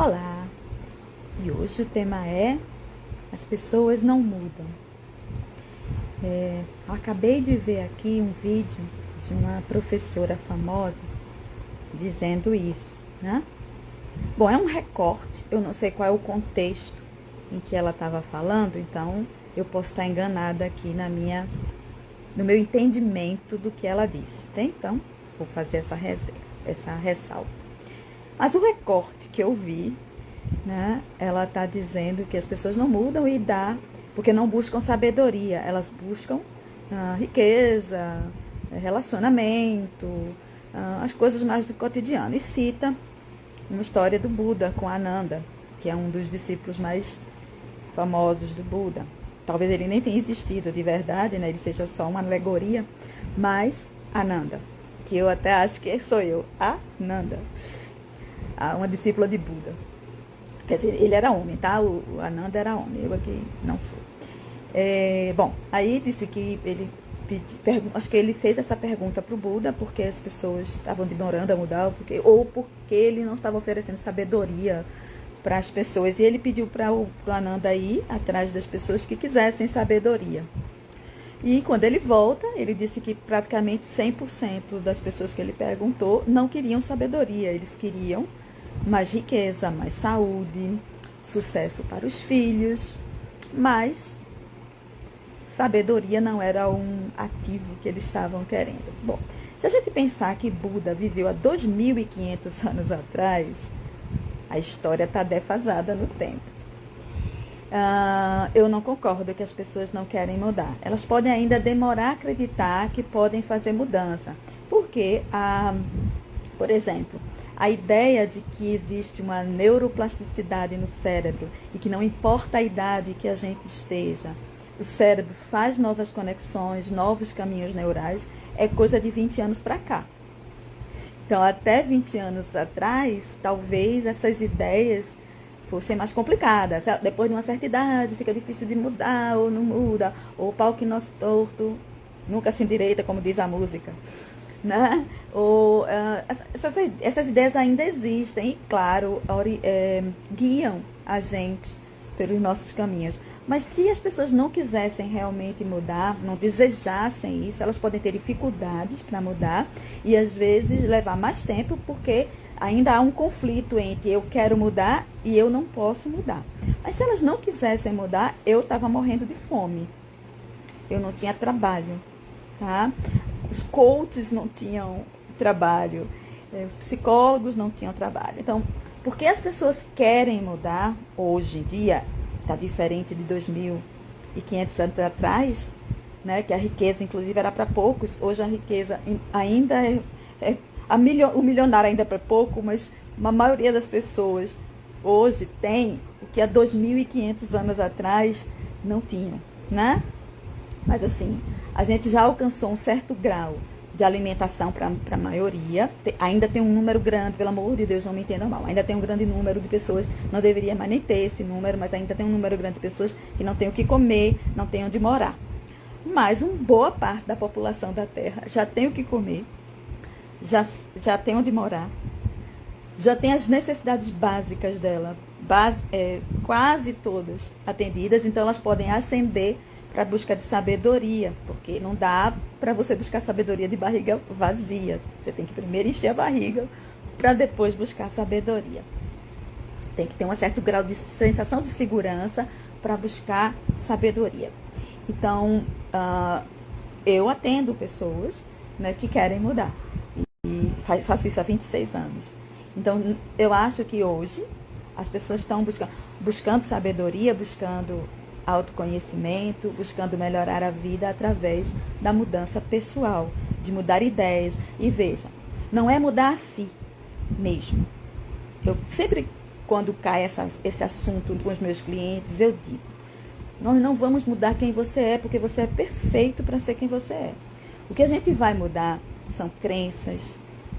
Olá! E hoje o tema é As pessoas não mudam. Eu acabei de ver aqui um vídeo de uma professora famosa dizendo isso, né? Bom, é um recorte, eu não sei qual é o contexto em que ela estava falando, então eu posso estar enganada aqui no meu entendimento do que ela disse, tá? Então, vou fazer essa ressalva. Mas o recorte que eu vi, né, ela está dizendo que as pessoas não mudam porque não buscam sabedoria, elas buscam riqueza, relacionamento, as coisas mais do cotidiano. E cita uma história do Buda com Ananda, que é um dos discípulos mais famosos do Buda. Talvez ele nem tenha existido de verdade, né, ele seja só uma alegoria, mas Ananda, que eu até acho que sou eu, Ananda, uma discípula de Buda. Quer dizer, ele era homem, tá? O Ananda era homem, eu aqui não sou. Bom, aí disse que ele acho que ele fez essa pergunta para o Buda porque as pessoas estavam demorando a mudar, ou porque ele não estava oferecendo sabedoria para as pessoas. E ele pediu para o Ananda ir atrás das pessoas que quisessem sabedoria. E quando ele volta, ele disse que praticamente 100% das pessoas que ele perguntou não queriam sabedoria, eles queriam mais riqueza, mais saúde, sucesso para os filhos, mas sabedoria não era um ativo que eles estavam querendo. Bom, se a gente pensar que Buda viveu há 2.500 anos atrás, a história está defasada no tempo. Eu não concordo que as pessoas não querem mudar. Elas podem ainda demorar a acreditar que podem fazer mudança. Porque, por exemplo, a ideia de que existe uma neuroplasticidade no cérebro e que não importa a idade que a gente esteja, o cérebro faz novas conexões, novos caminhos neurais, é coisa de 20 anos para cá. Então, até 20 anos atrás, talvez essas ideias fossem mais complicadas. Depois de uma certa idade, fica difícil de mudar, ou não muda, ou o pau que nós torto nunca se endireita, como diz a música. Né? Essas ideias ainda existem e, claro, guiam a gente pelos nossos caminhos. Mas se as pessoas não quisessem realmente mudar, não desejassem isso, elas podem ter dificuldades para mudar e às vezes levar mais tempo porque ainda há um conflito entre eu quero mudar e eu não posso mudar. Mas se elas não quisessem mudar, eu estava morrendo de fome. Eu não tinha trabalho, tá? Os coaches não tinham trabalho, os psicólogos não tinham trabalho. Então, porque as pessoas querem mudar hoje em dia, está diferente de 2.500 anos atrás, né, que a riqueza, inclusive, era para poucos. Hoje a riqueza ainda o milionário ainda é para pouco, mas a maioria das pessoas hoje tem o que há 2.500 anos atrás não tinham, né? Mas assim, a gente já alcançou um certo grau de alimentação para a maioria. Ainda tem um número grande, pelo amor de Deus, não me entendam mal. Ainda tem um grande número de pessoas, não deveria mais nem ter esse número, mas ainda tem um número grande de pessoas que não têm o que comer, não têm onde morar. Mas uma boa parte da população da Terra já tem o que comer, já tem onde morar, já tem as necessidades básicas dela, quase todas atendidas, então elas podem ascender para a busca de sabedoria, porque não dá para você buscar sabedoria de barriga vazia. Você tem que primeiro encher a barriga para depois buscar sabedoria. Tem que ter um certo grau de sensação de segurança para buscar sabedoria. Então, eu atendo pessoas, né, que querem mudar. E faço isso há 26 anos. Então, eu acho que hoje as pessoas estão buscando sabedoria, buscando autoconhecimento, buscando melhorar a vida através da mudança pessoal, de mudar ideias. E veja, não é mudar a si mesmo. Eu sempre, quando cai esse assunto com os meus clientes, eu digo, nós não vamos mudar quem você é, porque você é perfeito para ser quem você é. O que a gente vai mudar são crenças,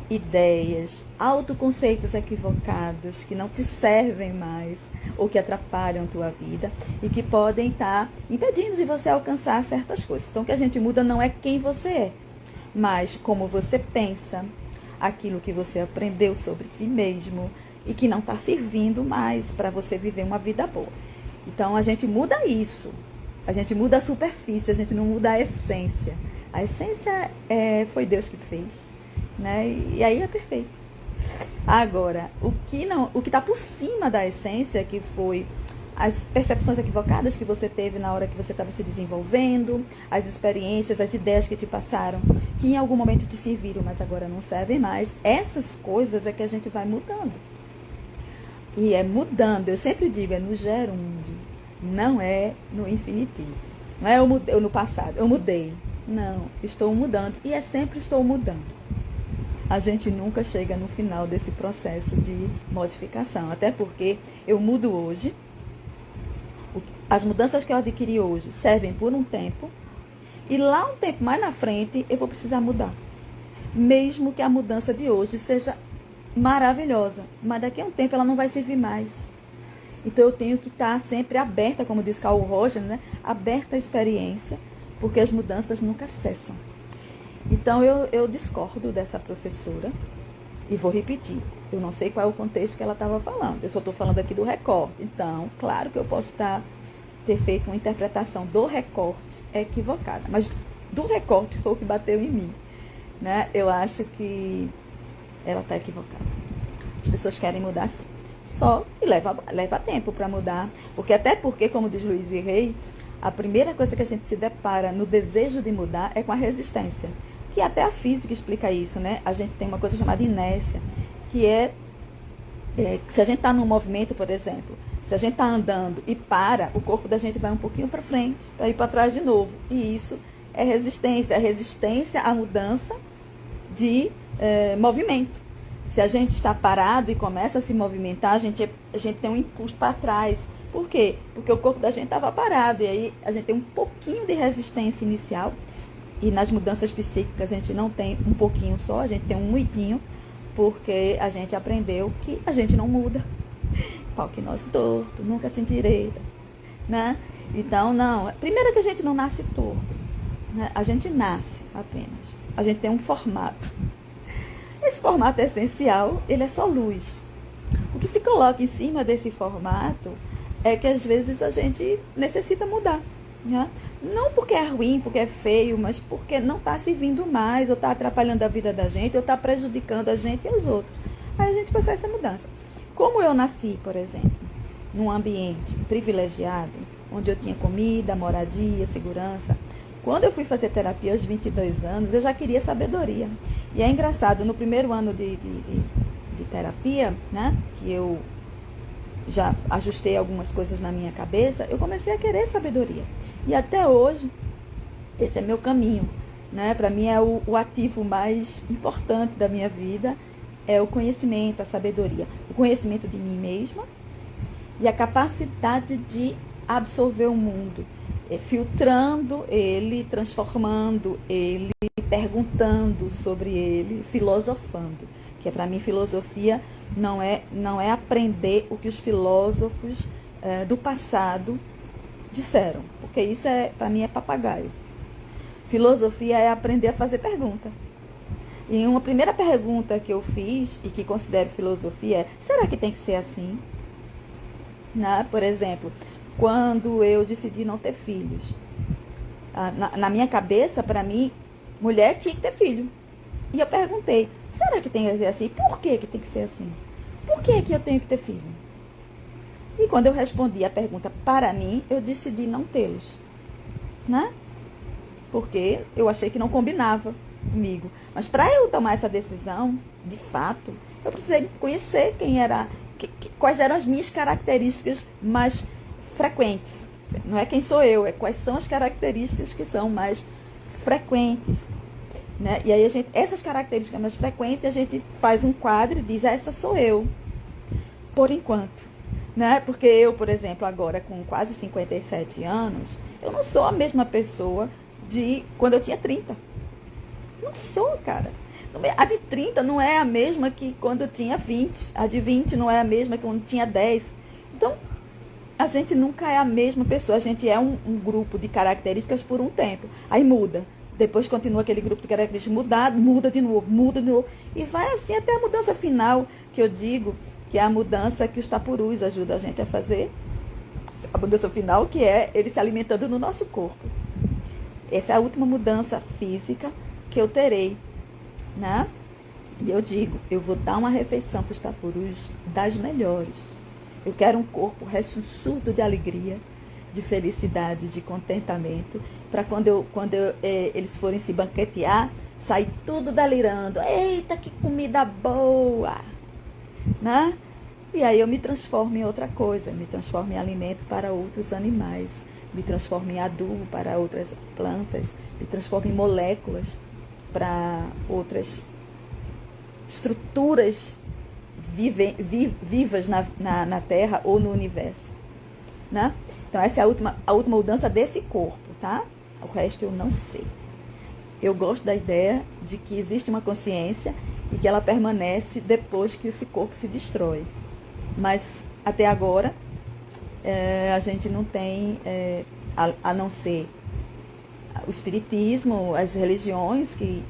ideias, autoconceitos equivocados que não te servem mais ou que atrapalham tua vida e que podem estar impedindo de você alcançar certas coisas. Então, o que a gente muda não é quem você é, mas como você pensa, aquilo que você aprendeu sobre si mesmo e que não está servindo mais para você viver uma vida boa. Então a gente muda isso, a gente muda a superfície, a gente não muda a essência. A essência foi Deus que fez, né? E aí é perfeito. Agora, o que está por cima da essência, que foi as percepções equivocadas que você teve na hora que você estava se desenvolvendo, as experiências, as ideias que te passaram, que em algum momento te serviram, mas agora não servem mais. Essas coisas é que a gente vai mudando. E é mudando, eu sempre digo, é no gerúndio, não é no infinitivo. Não é eu no passado, eu mudei. Não, estou mudando. E é sempre estou mudando. A gente nunca chega no final desse processo de modificação. Até porque eu mudo hoje. As mudanças que eu adquiri hoje servem por um tempo. E lá um tempo mais na frente eu vou precisar mudar. Mesmo que a mudança de hoje seja maravilhosa. Mas daqui a um tempo ela não vai servir mais. Então eu tenho que estar sempre aberta, como diz Carl Roger, né? Aberta à experiência. Porque as mudanças nunca cessam. Então eu discordo dessa professora e vou repetir. Eu não sei qual é o contexto que ela estava falando. Eu só estou falando aqui do recorte. Então, claro que eu posso ter feito uma interpretação do recorte equivocada. Mas do recorte foi o que bateu em mim. Né? Eu acho que ela está equivocada. As pessoas querem mudar sim. Só que leva tempo para mudar. Até porque, como diz Luiz Rey, a primeira coisa que a gente se depara no desejo de mudar é com a resistência. Que até a física explica isso, né? A gente tem uma coisa chamada inércia, que se a gente está num movimento, por exemplo, se a gente está andando e para, o corpo da gente vai um pouquinho para frente, para ir para trás de novo. E isso é resistência à mudança de movimento. Se a gente está parado e começa a se movimentar, a gente tem um impulso para trás. Por quê? Porque o corpo da gente estava parado, e aí a gente tem um pouquinho de resistência inicial. E nas mudanças psíquicas a gente não tem um pouquinho só, a gente tem um muitinho, porque a gente aprendeu que a gente não muda. Pau que nós torto, nunca se endireita, né? Então, não. Primeiro que a gente não nasce torto, né? A gente nasce apenas. A gente tem um formato. Esse formato essencial, ele é só luz. O que se coloca em cima desse formato é que às vezes a gente necessita mudar. Né? Não porque é ruim, porque é feio, mas porque não está servindo mais, ou está atrapalhando a vida da gente, ou está prejudicando a gente e os outros. Aí a gente precisa essa mudança. Como eu nasci, por exemplo, num ambiente privilegiado, onde eu tinha comida, moradia, segurança, quando eu fui fazer terapia aos 22 anos, eu já queria sabedoria. E é engraçado, no primeiro ano de terapia, né, que eu já ajustei algumas coisas na minha cabeça, eu comecei a querer sabedoria. E até hoje, esse é meu caminho, né? Para mim é o ativo mais importante da minha vida, é o conhecimento, a sabedoria. O conhecimento de mim mesma e a capacidade de absorver o mundo, filtrando ele, transformando ele, perguntando sobre ele, filosofando. Que para mim filosofia não é aprender o que os filósofos do passado disseram, porque isso para mim é papagaio. Filosofia é aprender a fazer pergunta. E uma primeira pergunta que eu fiz e que considero filosofia é: será que tem que ser assim? Né? Por exemplo, quando eu decidi não ter filhos, na minha cabeça, para mim, mulher tinha que ter filho. E eu perguntei: será que tem que ser assim? Por que tem que ser assim? Por que eu tenho que ter filho? E quando eu respondi a pergunta para mim, eu decidi não tê-los. Né? Porque eu achei que não combinava comigo. Mas para eu tomar essa decisão, de fato, eu precisei conhecer quais eram as minhas características mais frequentes. Não é quem sou eu, é quais são as características que são mais frequentes. Né? E aí essas características mais frequentes, a gente faz um quadro e diz: essa sou eu, por enquanto. Né? Porque eu, por exemplo, agora com quase 57 anos, eu não sou a mesma pessoa de quando eu tinha 30. Não sou, cara. A de 30 não é a mesma que quando eu tinha 20. A de 20 não é a mesma que quando eu tinha 10. Então, a gente nunca é a mesma pessoa. A gente é um grupo de características por um tempo. Aí muda. Depois continua aquele grupo de características muda de novo. E vai assim até a mudança final, que eu digo que é a mudança que os tapurus ajudam a gente a fazer, a mudança final, que é ele se alimentando no nosso corpo. Essa é a última mudança física que eu terei, né? E eu digo, eu vou dar uma refeição para os tapurus das melhores. Eu quero um corpo rechonchudo de alegria, de felicidade, de contentamento, para quando eles forem se banquetear, sair tudo delirando. Eita, que comida boa! Né? E aí eu me transformo em outra coisa, me transformo em alimento para outros animais, me transformo em adubo para outras plantas, me transformo em moléculas para outras estruturas vivas na Terra ou no universo. Né? Então essa é a última mudança desse corpo, tá? O resto eu não sei. Eu gosto da ideia de que existe uma consciência e que ela permanece depois que esse corpo se destrói. Mas até agora a gente não tem, a não ser o espiritismo, as religiões que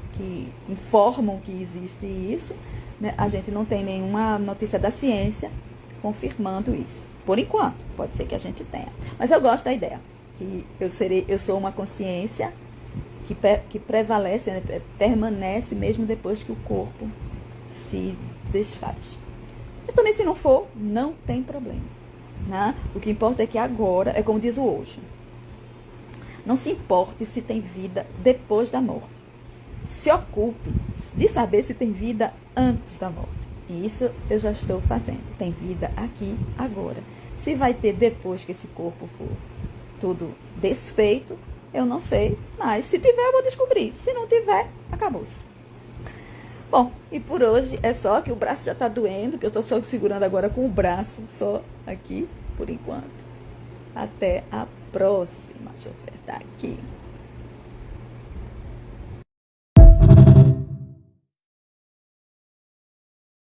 informam que existe isso, né? A gente não tem nenhuma notícia da ciência confirmando isso. Por enquanto, pode ser que a gente tenha. Mas eu gosto da ideia que eu sou uma consciência que prevalece, né? Permanece mesmo depois que o corpo se desfaz. Mas também se não for, não tem problema. Né? O que importa é que agora, é como diz o Osho, não se importe se tem vida depois da morte. Se ocupe de saber se tem vida antes da morte. E isso eu já estou fazendo. Tem vida aqui, agora. Se vai ter depois que esse corpo for tudo desfeito, eu não sei. Mas se tiver, eu vou descobrir. Se não tiver, acabou-se. Bom, e por hoje é só, que o braço já está doendo, que eu estou só segurando agora com o braço, só aqui, por enquanto. Até a próxima. Deixa eu apertar aqui.